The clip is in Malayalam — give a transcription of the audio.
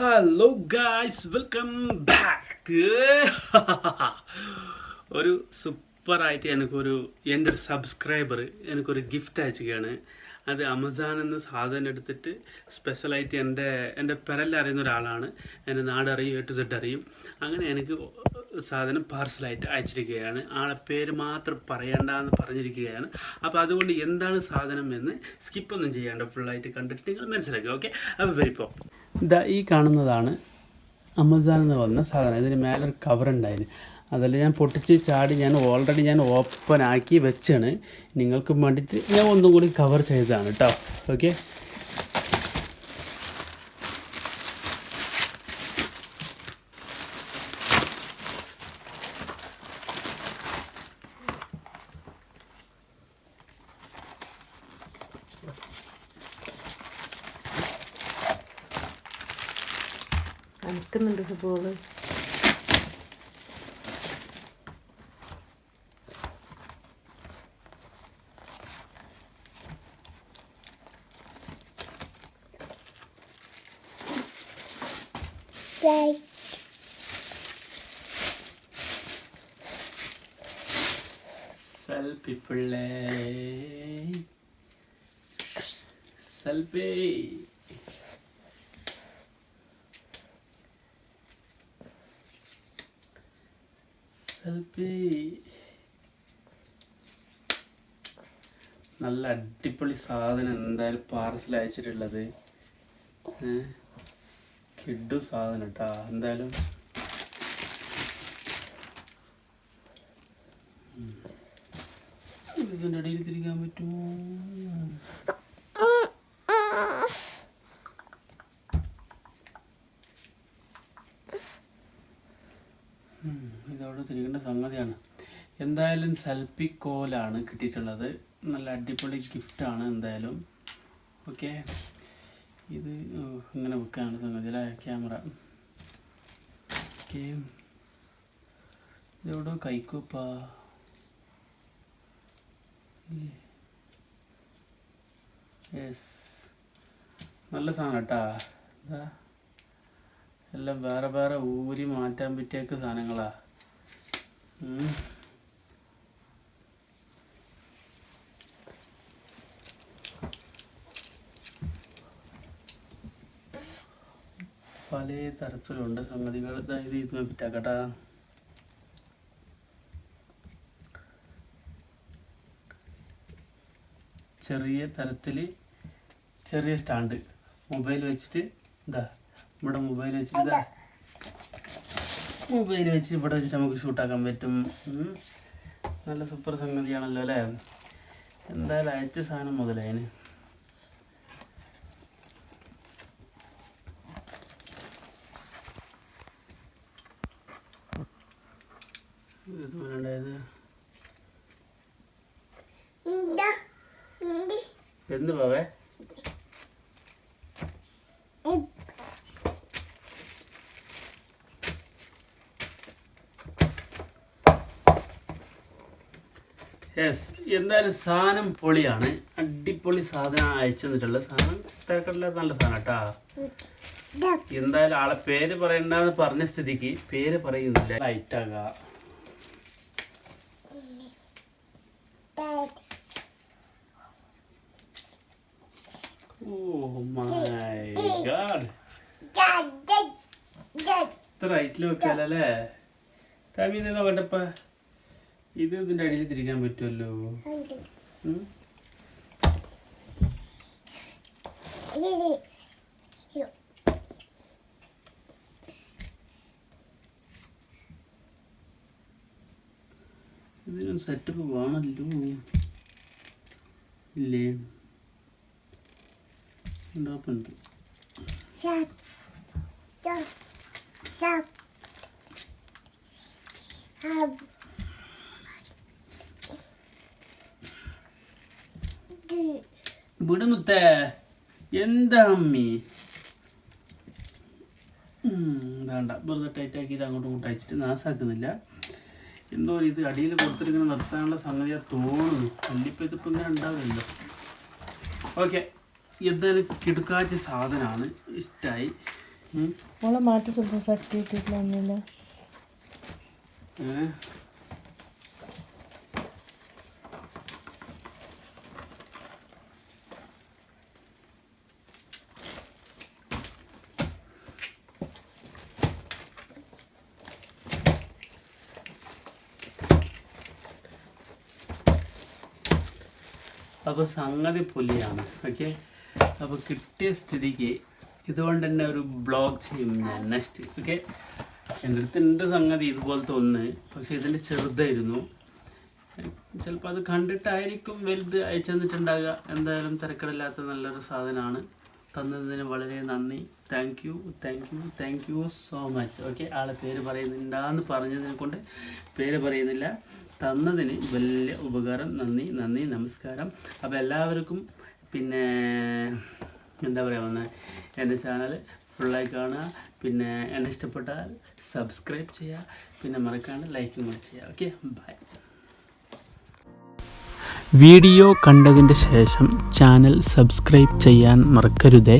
Hello guys, welcome back. ഒരു സൂപ്പറായിട്ട് എൻ്റെ ഒരു സബ്സ്ക്രൈബർ എനിക്കൊരു ഗിഫ്റ്റ് അയച്ചുകയാണ്. അത് ആമസോണിൽ നിന്ന് സാധനം എടുത്തിട്ട് സ്പെഷ്യലായിട്ട് എൻ്റെ പെരല്ല അറിയുന്ന ഒരാളാണ്. എൻ്റെ നാടറിയും A to Z അറിയും. അങ്ങനെ എനിക്ക് സാധനം പാർസലായിട്ട് അയച്ചിരിക്കുകയാണ്. ആളെ പേര് മാത്രം പറയണ്ടെന്ന് പറഞ്ഞിരിക്കുകയാണ്. അപ്പോൾ അതുകൊണ്ട് എന്താണ് സാധനം എന്ന് സ്കിപ്പൊന്നും ചെയ്യാണ്ട് ഫുള്ളായിട്ട് കണ്ടിട്ട് നിങ്ങൾ മനസ്സിലാക്കുക. ഓക്കെ, അപ്പോൾ വരിപ്പോൾ ഇതാ ഈ കാണുന്നതാണ് ആമസോണിൽ നിന്ന് വന്ന സാധനം. ഇതിന് മേലൊരു കവറുണ്ടായിരുന്നു. അതല്ല ഞാൻ പൊട്ടിച്ച് ചാടി ഓൾറെഡി ഓപ്പൺ ആക്കി വെച്ചാണ്. നിങ്ങൾക്ക് വേണ്ടിയിട്ട് ഞാൻ ഒന്നും കൂടി കവർ ചെയ്തതാണ് കേട്ടോ. ഓക്കെ, അനക്കുന്നുണ്ട് ഫുട്ബോള്. സെൽഫി പിള്ളേ, സെൽഫി. നല്ല അടിപൊളി സാധനം എന്തായാലും പാർസൽ അയച്ചിട്ടുള്ളത്. കിഡു സാധനം കേട്ടാ. എന്തായാലും ഇതിൻ്റെ ഇടയിൽ തിരിക്കാൻ പറ്റുമോ? ഇതവിടെ തിരിക്കേണ്ട സംഗതിയാണ്. എന്തായാലും സെൽഫി കോലാണ് കിട്ടിയിട്ടുള്ളത്. നല്ല അടിപൊളി ഗിഫ്റ്റാണ് എന്തായാലും. ഓക്കെ, ഇത് ഇങ്ങനെ വെക്കാണ് സംഗതി അല്ലേ, ക്യാമറ. ഓക്കെ, ഇതെവിടെ കൈക്കോപ്പാ. യെസ്, നല്ല സാധനം കേട്ടാ. എന്താ എല്ലാം വേറെ വേറെ ഊരി മാറ്റാൻ പറ്റിയൊക്കെ സാധനങ്ങളാ. പല തരത്തിലുണ്ട് സംഗതികൾ. ഇത് ഇത് പറ്റാക്കട്ടാ. ചെറിയ തരത്തിൽ ചെറിയ സ്റ്റാൻഡ് മൊബൈൽ വെച്ചിട്ട് ഇതാ ഇവിടെ മൊബൈൽ വെച്ചിട്ട് ഇവിടെ വെച്ചിട്ട് നമുക്ക് ഷൂട്ടാക്കാൻ പറ്റും. നല്ല സൂപ്പർ സംഗതിയാണല്ലോ അല്ലേ. എന്തായാലും അയച്ച സാധനം മുതലതിന് ഉണ്ടായത്. എന്ത് പാവേ? യെസ്, എന്തായാലും സാധനം പൊളിയാണ്. അടിപൊളി സാധനം അയച്ചു തന്നിട്ടുള്ള സാധനം. തിരക്കടില്ലാത്ത നല്ല സാധനം കേട്ടാ. എന്തായാലും ആളെ പേര് പറയണ്ടെന്ന് പറഞ്ഞ സ്ഥിതിക്ക് പേര് പറയുന്നില്ല. ലൈറ്റാകാ. ഓ മൈ ഗാഡ്, ഇത്ര റൈറ്റിൽ വെക്കാലല്ലേ. തമീ നോക്കട്ടപ്പ. ഇത് ഇതിൻ്റെ അടിയിൽ തിരിക്കാൻ പറ്റുമല്ലോ. ഇതിനൊരു സെറ്റപ്പ് വേണമല്ലോ. ഇല്ലേ, ഉണ്ടാപ്പുണ്ട്. വിടുമുത്തേ, എന്താ അമ്മി? വേണ്ട, വെറുതെ ടൈറ്റാക്കി ഇത് അങ്ങോട്ടും ഇങ്ങോട്ടും അയച്ചിട്ട് നാസാക്കുന്നില്ല. എന്തോ ഇത് അടിയിൽ കൊടുത്തിരിക്കുന്ന നിർത്താനുള്ള സംഗതിയാണ് തോന്നുന്നു. അല്ലിപ്പോൾ ഇതിപ്പോൾ ഇങ്ങനെ ഉണ്ടാവില്ലല്ലോ. ഓക്കെ, എന്തായാലും കിടുക്കാച്ച സാധനമാണ്. ഇഷ്ടമായി. ഓളെ മാറ്റി സുബു സർട്ടിഫിക്കറ്റില്ല ഒന്നുമില്ല. അപ്പോൾ സംഗതി പൊലിയാണ്. ഓക്കെ, അപ്പോൾ കിട്ടിയ സ്ഥിതിക്ക് ഇതുകൊണ്ട് തന്നെ ഒരു ബ്ലോഗ് ചെയ്യും ഞാൻ നെക്സ്റ്റ്. ഓക്കെ, എൻ്റെ അടുത്തുണ്ട് സംഗതി ഇതുപോലത്തെ ഒന്ന്, പക്ഷേ ഇതിൻ്റെ ചെറുതായിരുന്നു. ചിലപ്പോൾ അത് കണ്ടിട്ടായിരിക്കും വലുത് അയച്ചു തന്നിട്ടുണ്ടാകുക. എന്തായാലും തിരക്കിടില്ലാത്ത നല്ലൊരു സാധനമാണ്. തന്നതിന് വളരെ നന്ദി. Thank you so much. Okay, ആളെ പേര് പറയുന്നുണ്ടാന്ന് പറഞ്ഞതിനെ കൊണ്ട് പേര് പറയുന്നില്ല. തന്നതിന് വലിയ ഉപകാരം. നന്ദി, നമസ്കാരം. അപ്പോൾ എല്ലാവർക്കും പിന്നെ എന്താ പറയുക വന്നത്, എൻ്റെ ചാനൽ ഫുള്ളായി കാണുക. പിന്നെ എന്നെ ഇഷ്ടപ്പെട്ടാൽ സബ്സ്ക്രൈബ് ചെയ്യുക. പിന്നെ മറക്കാണ്ട് ലൈക്കും കൂടെ ചെയ്യുക. Okay, by. വീഡിയോ കണ്ടതിൻ്റെ ശേഷം ചാനൽ സബ്സ്ക്രൈബ് ചെയ്യാൻ മറക്കരുതേ.